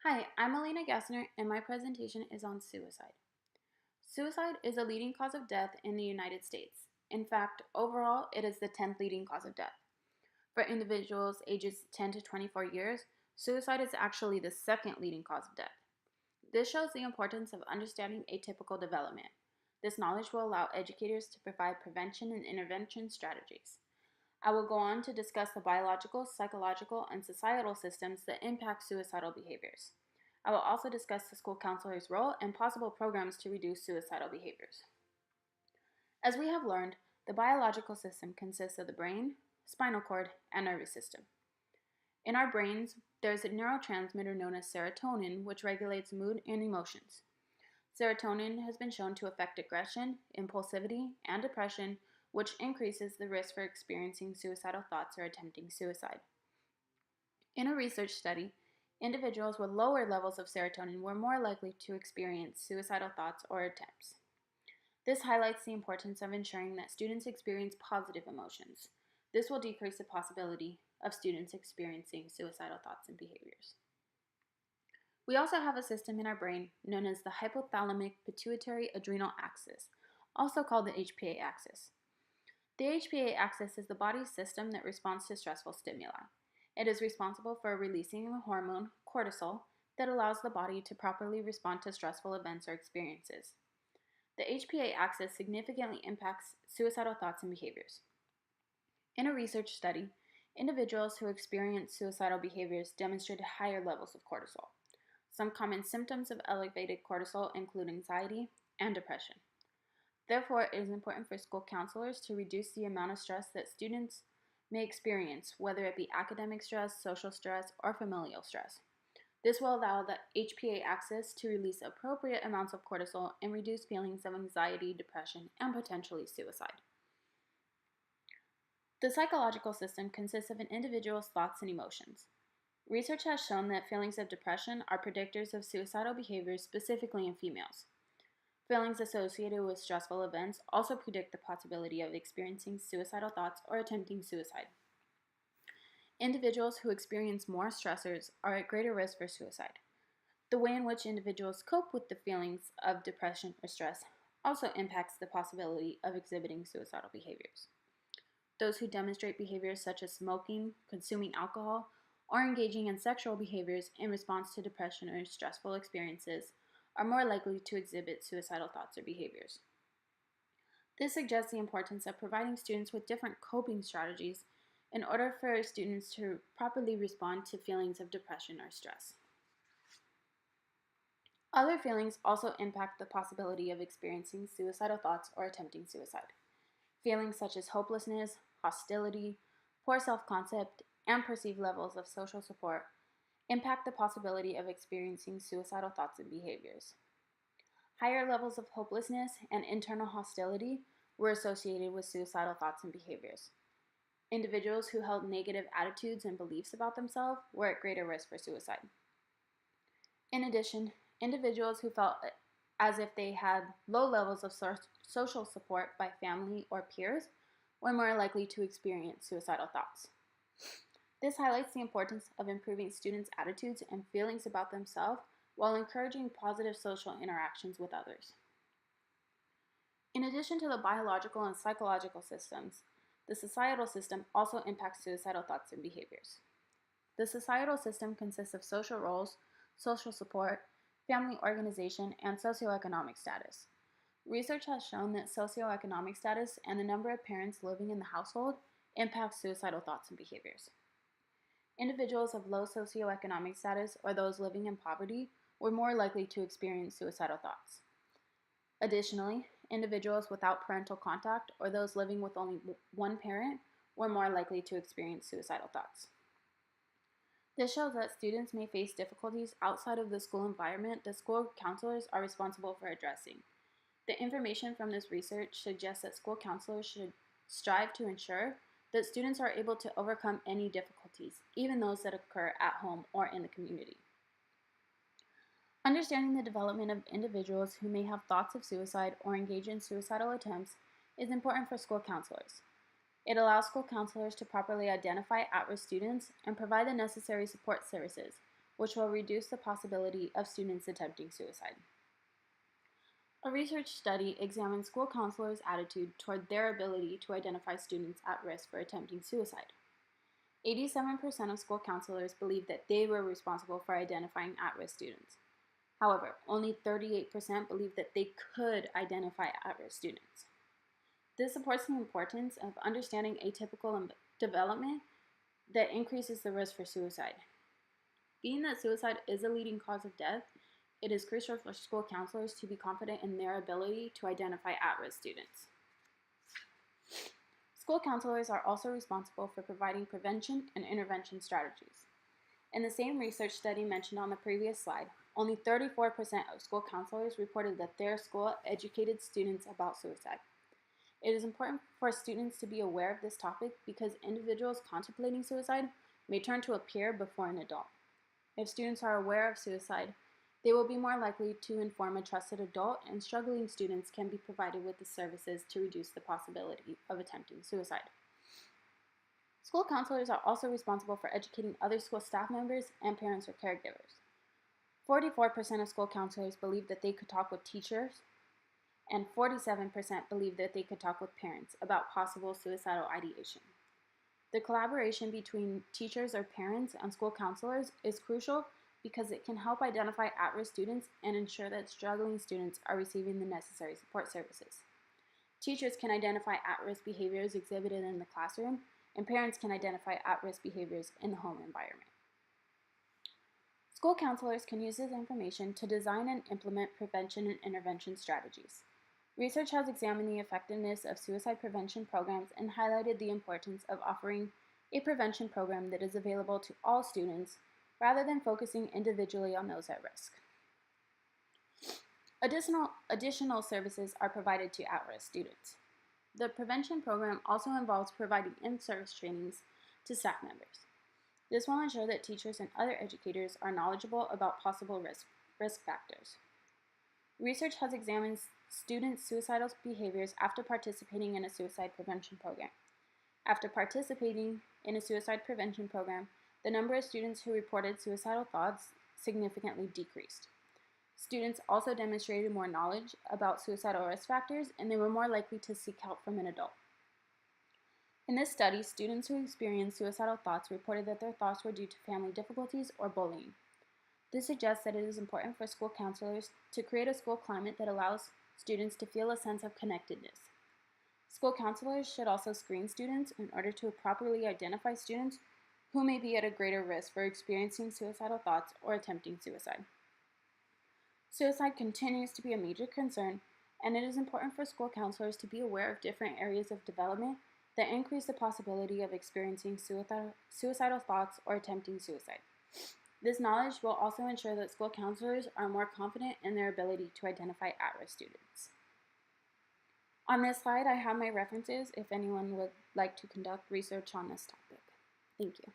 Hi, I'm Elena Gassner, and my presentation is on suicide. Suicide is a leading cause of death in the United States. In fact, overall, it is the 10th leading cause of death. For individuals ages 10 to 24 years, suicide is actually the second leading cause of death. This shows the importance of understanding atypical development. This knowledge will allow educators to provide prevention and intervention strategies. I will go on to discuss the biological, psychological, and societal systems that impact suicidal behaviors. I will also discuss the school counselor's role and possible programs to reduce suicidal behaviors. As we have learned, the biological system consists of the brain, spinal cord, and nervous system. In our brains, there is a neurotransmitter known as serotonin, which regulates mood and emotions. Serotonin has been shown to affect aggression, impulsivity, and depression, which increases the risk for experiencing suicidal thoughts or attempting suicide. In a research study, individuals with lower levels of serotonin were more likely to experience suicidal thoughts or attempts. This highlights the importance of ensuring that students experience positive emotions. This will decrease the possibility of students experiencing suicidal thoughts and behaviors. We also have a system in our brain known as the hypothalamic pituitary adrenal axis, also called the HPA axis. The HPA axis is the body's system that responds to stressful stimuli. It is responsible for releasing the hormone cortisol that allows the body to properly respond to stressful events or experiences. The HPA axis significantly impacts suicidal thoughts and behaviors. In a research study, individuals who experienced suicidal behaviors demonstrated higher levels of cortisol. Some common symptoms of elevated cortisol include anxiety and depression. Therefore, it is important for school counselors to reduce the amount of stress that students may experience, whether it be academic stress, social stress, or familial stress. This will allow the HPA axis to release appropriate amounts of cortisol and reduce feelings of anxiety, depression, and potentially suicide. The psychological system consists of an individual's thoughts and emotions. Research has shown that feelings of depression are predictors of suicidal behaviors, specifically in females. Feelings associated with stressful events also predict the possibility of experiencing suicidal thoughts or attempting suicide. Individuals who experience more stressors are at greater risk for suicide. The way in which individuals cope with the feelings of depression or stress also impacts the possibility of exhibiting suicidal behaviors. Those who demonstrate behaviors such as smoking, consuming alcohol, or engaging in sexual behaviors in response to depression or stressful experiences are more likely to exhibit suicidal thoughts or behaviors. This suggests the importance of providing students with different coping strategies in order for students to properly respond to feelings of depression or stress. Other feelings also impact the possibility of experiencing suicidal thoughts or attempting suicide. Feelings such as hopelessness, hostility, poor self-concept, and perceived levels of social support impact the possibility of experiencing suicidal thoughts and behaviors. Higher levels of hopelessness and internal hostility were associated with suicidal thoughts and behaviors. Individuals who held negative attitudes and beliefs about themselves were at greater risk for suicide. In addition, individuals who felt as if they had low levels of social support by family or peers were more likely to experience suicidal thoughts. This highlights the importance of improving students' attitudes and feelings about themselves while encouraging positive social interactions with others. In addition to the biological and psychological systems, the societal system also impacts suicidal thoughts and behaviors. The societal system consists of social roles, social support, family organization, and socioeconomic status. Research has shown that socioeconomic status and the number of parents living in the household impacts suicidal thoughts and behaviors. Individuals of low socioeconomic status or those living in poverty were more likely to experience suicidal thoughts. Additionally, individuals without parental contact or those living with only one parent were more likely to experience suicidal thoughts. This shows that students may face difficulties outside of the school environment that school counselors are responsible for addressing. The information from this research suggests that school counselors should strive to ensure that students are able to overcome any difficulties, even those that occur at home or in the community. Understanding the development of individuals who may have thoughts of suicide or engage in suicidal attempts is important for school counselors. It allows school counselors to properly identify at-risk students and provide the necessary support services, which will reduce the possibility of students attempting suicide. A research study examined school counselors' attitude toward their ability to identify students at risk for attempting suicide. 87% of school counselors believed that they were responsible for identifying at-risk students. However, only 38% believed that they could identify at-risk students. This supports the importance of understanding atypical development that increases the risk for suicide. Being that suicide is a leading cause of death, it is crucial for school counselors to be confident in their ability to identify at-risk students. School counselors are also responsible for providing prevention and intervention strategies. In the same research study mentioned on the previous slide, only 34% of school counselors reported that their school educated students about suicide. It is important for students to be aware of this topic because individuals contemplating suicide may turn to a peer before an adult. If students are aware of suicide, they will be more likely to inform a trusted adult, and struggling students can be provided with the services to reduce the possibility of attempting suicide. School counselors are also responsible for educating other school staff members and parents or caregivers. 44% of school counselors believe that they could talk with teachers, and 47% believe that they could talk with parents about possible suicidal ideation. The collaboration between teachers or parents and school counselors is crucial because it can help identify at-risk students and ensure that struggling students are receiving the necessary support services. Teachers can identify at-risk behaviors exhibited in the classroom, and parents can identify at-risk behaviors in the home environment. School counselors can use this information to design and implement prevention and intervention strategies. Research has examined the effectiveness of suicide prevention programs and highlighted the importance of offering a prevention program that is available to all students rather than focusing individually on those at risk. Additional services are provided to at-risk students. The prevention program also involves providing in-service trainings to staff members. This will ensure that teachers and other educators are knowledgeable about possible risk factors. Research has examined students' suicidal behaviors after participating in a suicide prevention program. After participating in a suicide prevention program, the number of students who reported suicidal thoughts significantly decreased. Students also demonstrated more knowledge about suicidal risk factors, and they were more likely to seek help from an adult. In this study, students who experienced suicidal thoughts reported that their thoughts were due to family difficulties or bullying. This suggests that it is important for school counselors to create a school climate that allows students to feel a sense of connectedness. School counselors should also screen students in order to properly identify students who may be at a greater risk for experiencing suicidal thoughts or attempting suicide. Suicide continues to be a major concern, and it is important for school counselors to be aware of different areas of development that increase the possibility of experiencing suicidal thoughts or attempting suicide. This knowledge will also ensure that school counselors are more confident in their ability to identify at-risk students. On this slide, I have my references if anyone would like to conduct research on this topic. Thank you.